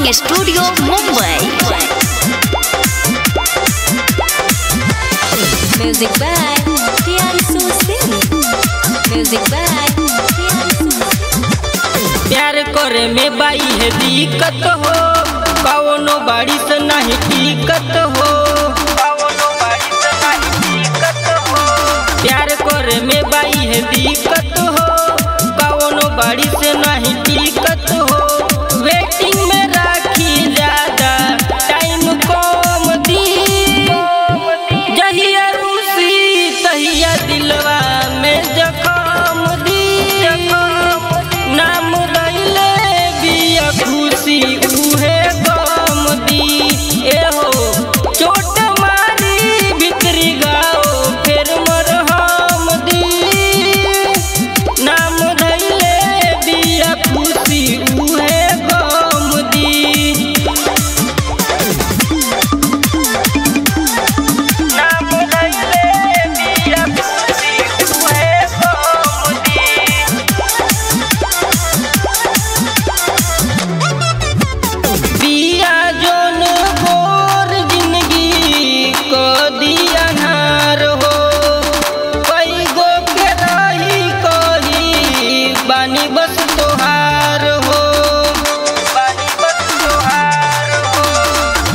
Recording studio Mumbai. Music by Priyanshu Singh. Music by प्यार करे में बाई है दिक्कत हो, कौनो बाड़ी से नहीं टिकत हो। प्यार करे में बाई है दिक्कत हो, कौनो बाड़ी से नहीं टिकत हो। वेटिंग में राखी ज्यादा टाइम कम दी, जहिया रूसी तहिया दिलवा में जखम दी। नाम दैले बिया खुशी उहे गम दी। एहो चोट मारी भीतरी गाओ फिर मरहम दी। नाम दैले बिया खुशी उहे गम दी। नाम दैले बिया खुशी उहे गम दी। बिया जोन गोर जिंदगी को दिया नार हो, कई गो के रही कही बानी बस तोहार हो।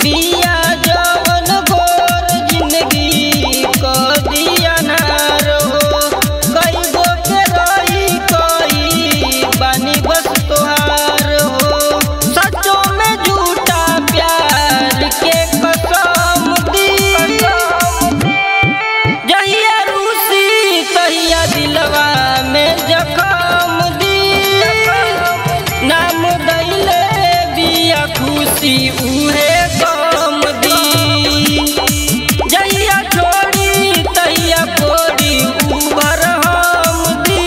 बिया जोन गोर जिंदगी को दिया नार हो, कई गो के रही कही बानी बस तोहार हो। सचो में झूठा प्यार के कसम दी, जहिया रूसी तहिया दिलवा में जखम दी। नाम दैले बिया खुशी उहे गम दी, जहिया छोड़ी तहिया कोड़ी उभर हम दी।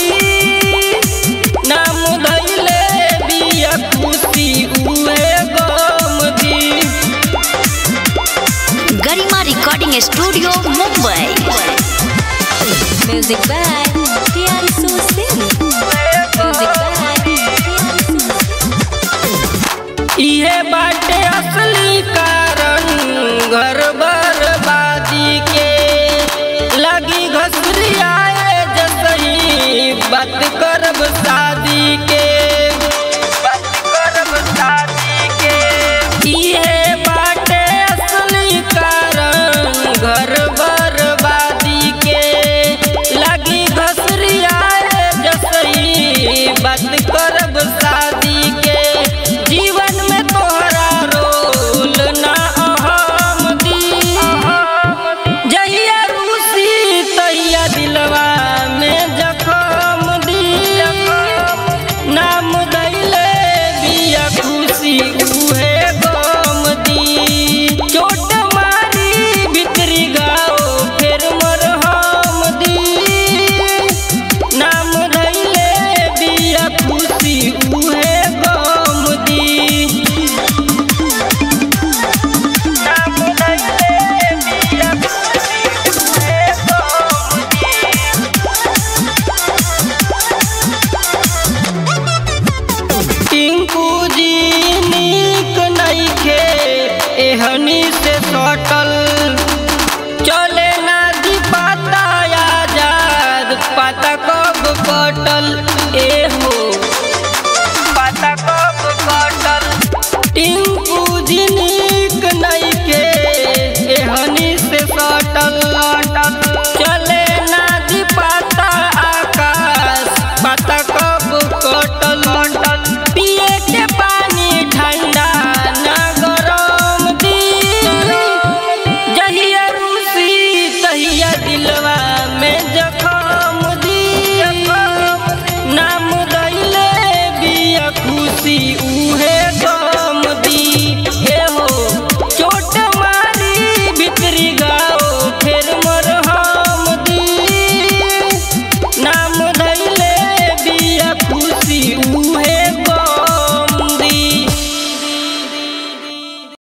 नाम दैले बिया खुशी उहे गम दी। Garima recording studio Mumbai. Music by Priyanshu Singh. Music by इहे बाटे असली कारण घर बर्बादी के। लगी घसरियाए जसही बात करब सा